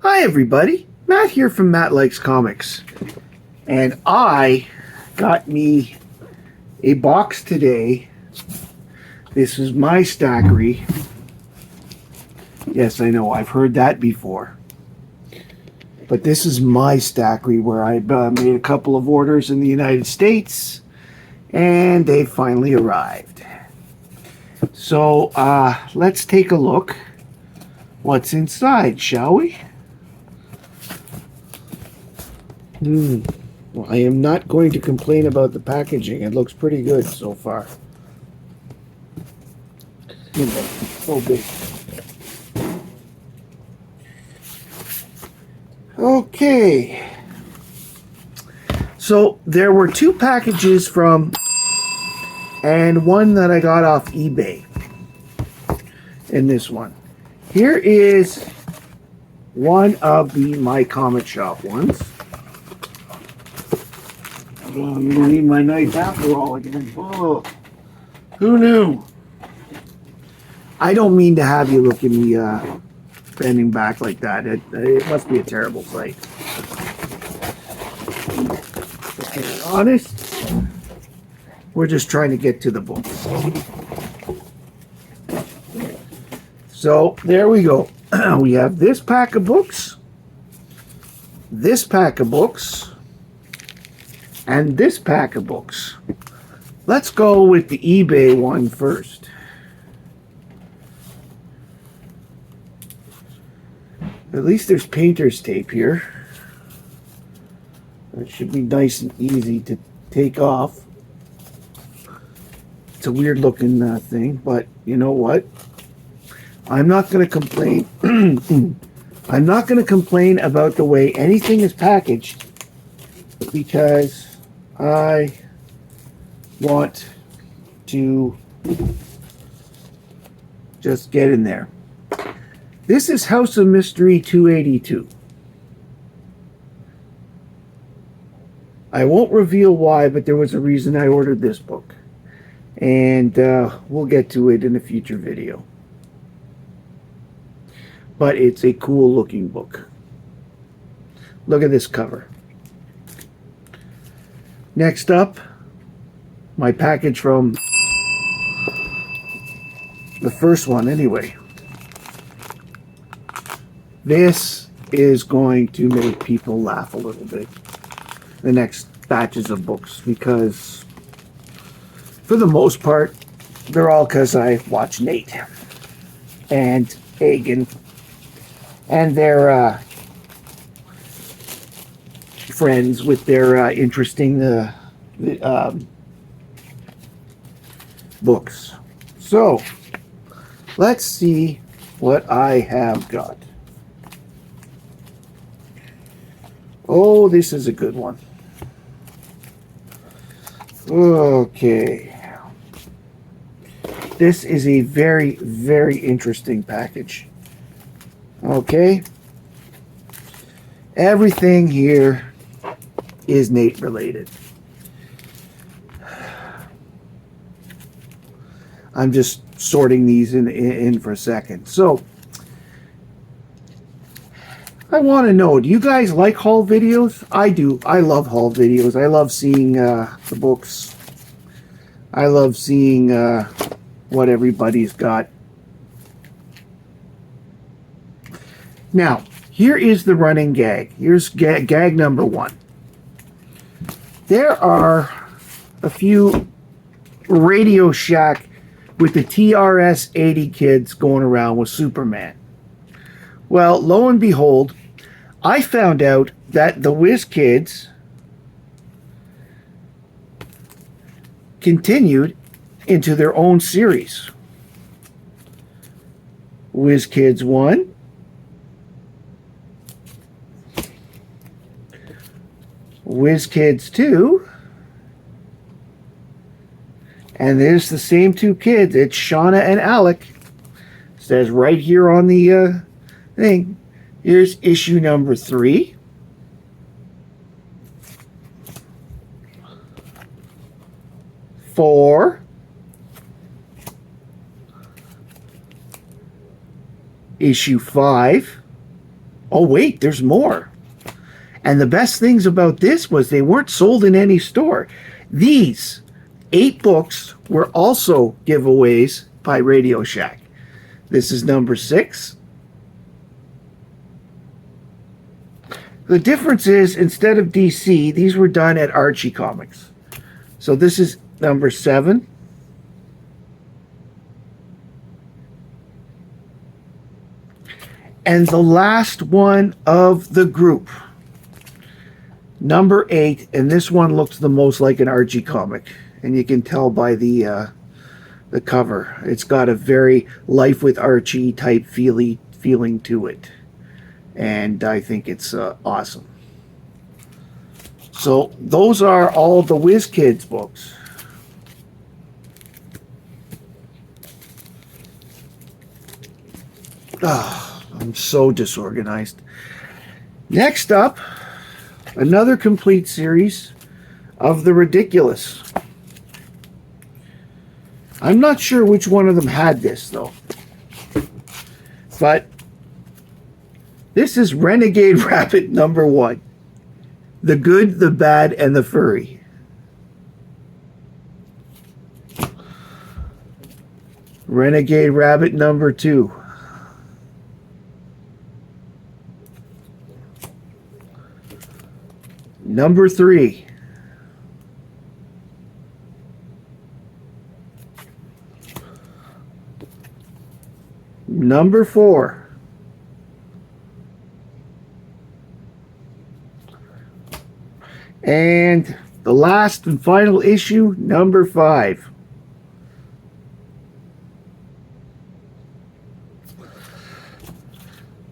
Hi everybody, Matt here from Matt Likes Comics, and I got me a box today. This is my Stackry. Yes, I know, I've heard that before. But this is my Stackry, where I made a couple of orders in the United States, and they finally arrived. So let's take a look what's inside, shall we? Well, I am not going to complain about the packaging. It looks pretty good so far. So big. Okay. So there were two packages from, and one that I got off eBay. In this one. Here is one of the My Comic Shop ones. I'm gonna need my knife after all again. Oh, who knew? I don't mean to have you look at me bending back like that. It must be a terrible sight. To be honest, we're just trying to get to the books. So there we go. We have this pack of books, this pack of books, and this pack of books. Let's go with the eBay one first. At least there's painter's tape here. It should be nice and easy to take off. It's a weird looking thing, but you know what? I'm not going to complain. I'm not going to complain about the way anything is packaged, because I want to just get in there. This is House of Mystery 282. I won't reveal why, but there was a reason I ordered this book. And we'll get to it in a future video. But it's a cool looking book. Look at this cover. Next up, my package from the first one anyway. This is going to make people laugh a little bit. The next batches of books, because for the most part, they're all because I watch Nate and Hagen and their friends with their interesting books. So let's see what I have got. Oh, this is a good one. Okay. This is a very, very interesting package. Okay. Everything here is Nate related. I'm just sorting these in for a second. So, I want to know, do you guys like haul videos? I do. I love haul videos. I love seeing the books. I love seeing what everybody's got. Now, here is the running gag. Here's gag number one. There are a few Radio Shack with the TRS-80 kids going around with Superman. Well, lo and behold, I found out that the Whiz Kids continued into their own series. Whiz Kids 1, Whiz Kids 2, and there's the same two kids. It's Shauna and Alec. It says right here on the thing. Here's issue number 3. 4. Issue 5. Oh, wait, there's more. And the best things about this was they weren't sold in any store. These 8 books were also giveaways by Radio Shack. This is number 6. The difference is, instead of DC, these were done at Archie Comics. So this is number 7. And the last one of the group, number 8, and this one looks the most like an Archie comic, and you can tell by the cover. It's got a very Life with Archie type feeling to it, and I think it's awesome. So those are all the Whiz Kids books. I'm so disorganized. Next up, another complete series of The Ridiculous. I'm not sure which one of them had this, though. But this is Renegade Rabbit number 1. The Good, the Bad, and the Furry. Renegade Rabbit number 2. Number 3. Number 4. And the last and final issue, number 5.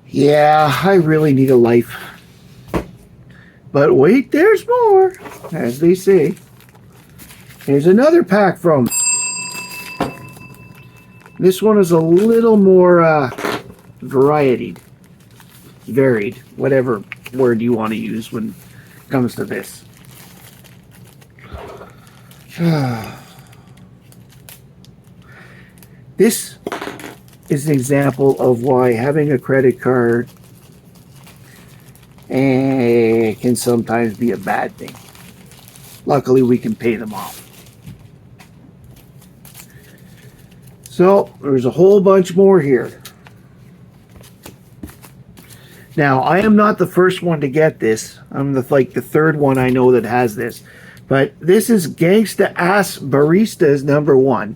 Yeah, I really need a life. But wait, there's more, as they say. Here's another pack from. This one is a little more varied, whatever word you want to use when it comes to this. This is an example of why having a credit card can sometimes be a bad thing. Luckily, we can pay them off. So, there's a whole bunch more here. Now, I am not the first one to get this. I'm the third one I know that has this. But this is Gangsta Ass Baristas number 1.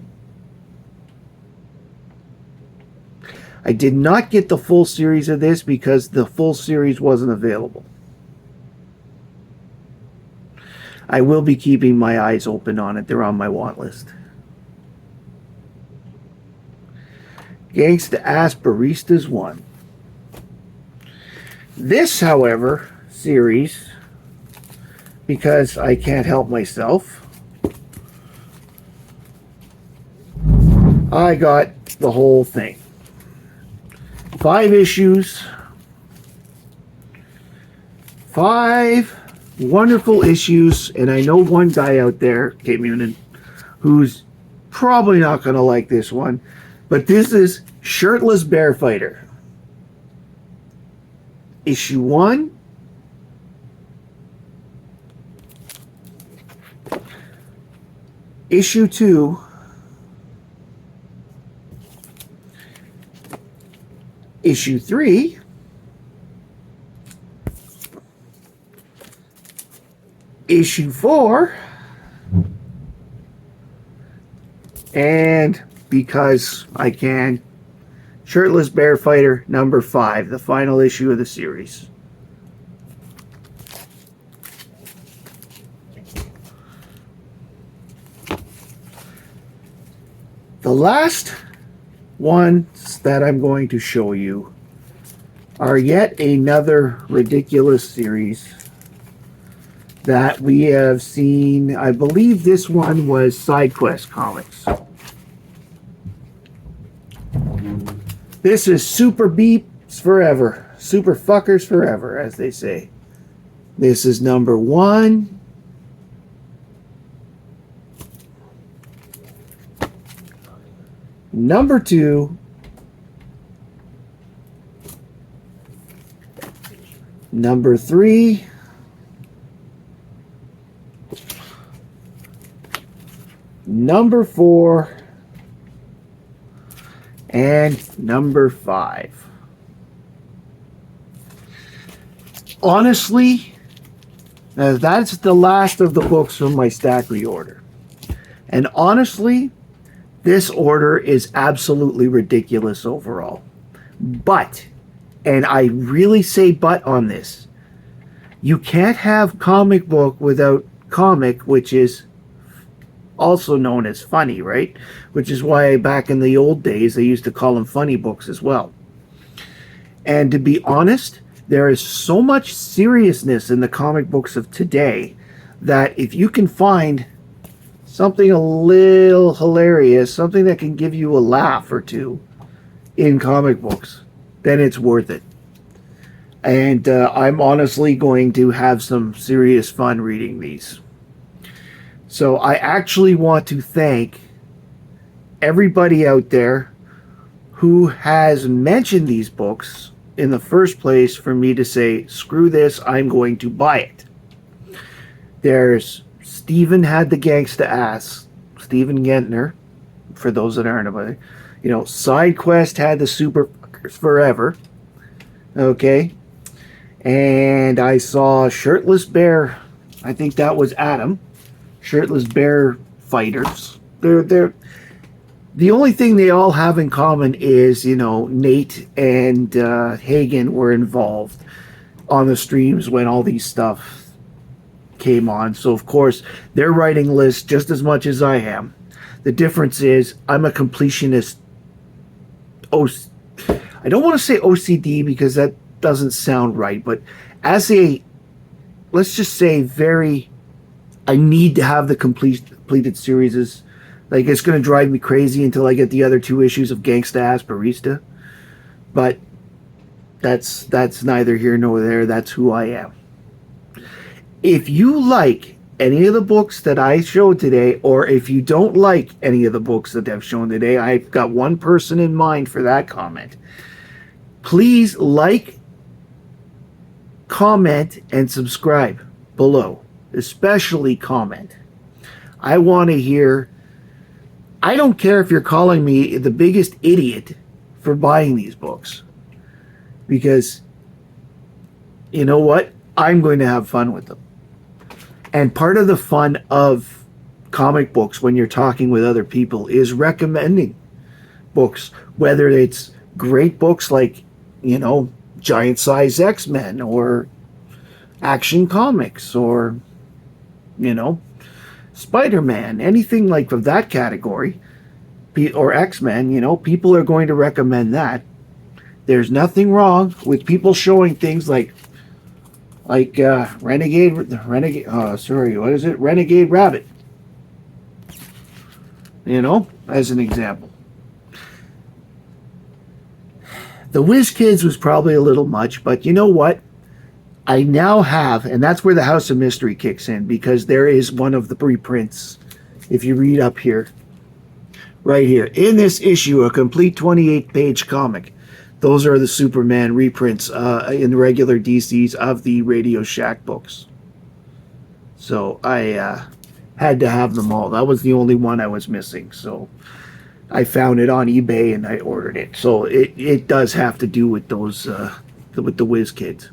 I did not get the full series of this because the full series wasn't available. I will be keeping my eyes open on it. They're on my want list. Gangsta Ass Baristas 1. This, however, series, because I can't help myself, I got the whole thing. 5 issues. 5 wonderful issues, and I know one guy out there, Kate Munin, who's probably not going to like this one, but this is Shirtless Bear Fighter. Issue 1. Issue 2. Issue 3. Issue 4. And because I can, Shirtless Bear Fighter number 5, the final issue of the series. The last ones that I'm going to show you are yet another ridiculous series that we have seen. I believe this one was SideQuest Comics. This is Super Beeps Forever. Super Fuckers Forever, as they say. This is number 1. Number 2. number 3, number 4, and number 5. Honestly, that's the last of the books from my Stackry order. And honestly, this order is absolutely ridiculous overall. But, and I really say but on this, you can't have comic book without comic, which is also known as funny, right? Which is why back in the old days, they used to call them funny books as well. And to be honest, there is so much seriousness in the comic books of today that if you can find something a little hilarious, something that can give you a laugh or two in comic books, then it's worth it. And I'm honestly going to have some serious fun reading these. So I actually want to thank everybody out there who has mentioned these books in the first place for me to say, screw this, I'm going to buy it. There's Steven had the gangsta ass, Steven Gentner, for those that aren't about it. You know, SideQuest had the super fuckers forever. Okay. And I saw Shirtless Bear, I think that was Adam. Shirtless Bear Fighters. They're the only thing they all have in common is, you know, Nate and Hagen were involved on the streams when all these stuff came on. So, of course, they're writing lists just as much as I am. The difference is I'm a completionist. I don't want to say OCD because that doesn't sound right. But as a, let's just say I need to have the completed series. Like, it's going to drive me crazy until I get the other 2 issues of Gangsta Ass Barista. But that's neither here nor there. That's who I am. If you like any of the books that I showed today, or if you don't like any of the books that I've shown today, I've got one person in mind for that comment. Please like, comment, and subscribe below. Especially comment. I want to hear. I don't care if you're calling me the biggest idiot for buying these books. Because, you know what? I'm going to have fun with them. And part of the fun of comic books when you're talking with other people is recommending books. Whether it's great books like, you know, Giant Size X-Men or Action Comics or, you know, Spider-Man, anything like of that category, or X-Men, you know, people are going to recommend that. There's nothing wrong with people showing things like Renegade Rabbit, you know, as an example. The Whiz Kids was probably a little much, but you know what? I now have, and that's where the House of Mystery kicks in, because there is one of the reprints, if you read up here, right here, in this issue, a complete 28-page comic. Those are the Superman reprints in the regular DCs of the Radio Shack books. So I had to have them all. That was the only one I was missing, so I found it on eBay and I ordered it. So it does have to do with those, with the Whiz Kids.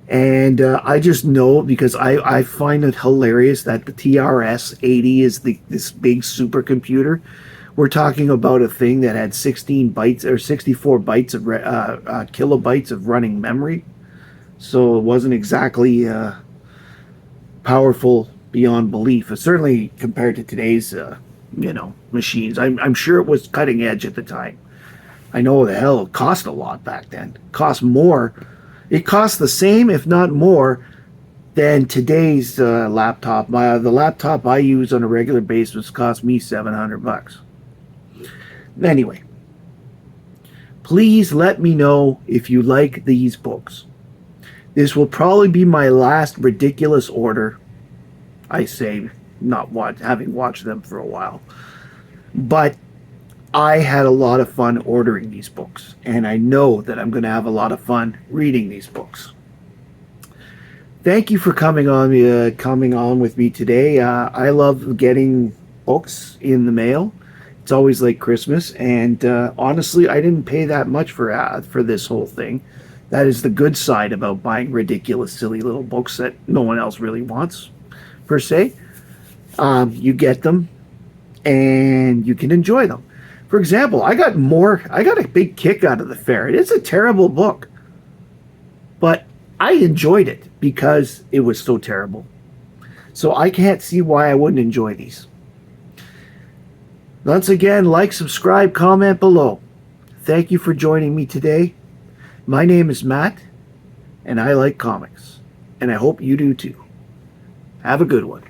And I just know, because I find it hilarious that the TRS-80 is this big supercomputer. We're talking about a thing that had 16 bytes or 64 bytes of kilobytes of running memory. So it wasn't exactly powerful beyond belief. Certainly compared to today's, you know, machines. I'm sure it was cutting edge at the time. I know the hell it cost a lot back then. It cost more. It costs the same, if not more, than today's laptop. The laptop I use on a regular basis cost me $700. Anyway, please let me know if you like these books. This will probably be my last ridiculous order. I say, having watched them for a while. But I had a lot of fun ordering these books, and I know that I'm going to have a lot of fun reading these books. Thank you for coming on with me today. I love getting books in the mail. It's always like Christmas, and honestly, I didn't pay that much for this whole thing. That is the good side about buying ridiculous, silly little books that no one else really wants, per se. You get them, and you can enjoy them. For example, I got a big kick out of The Ferret. It's a terrible book, but I enjoyed it because it was so terrible. So I can't see why I wouldn't enjoy these. Once again, like, subscribe, comment below. Thank you for joining me today. My name is Matt, and I like comics, and I hope you do too. Have a good one.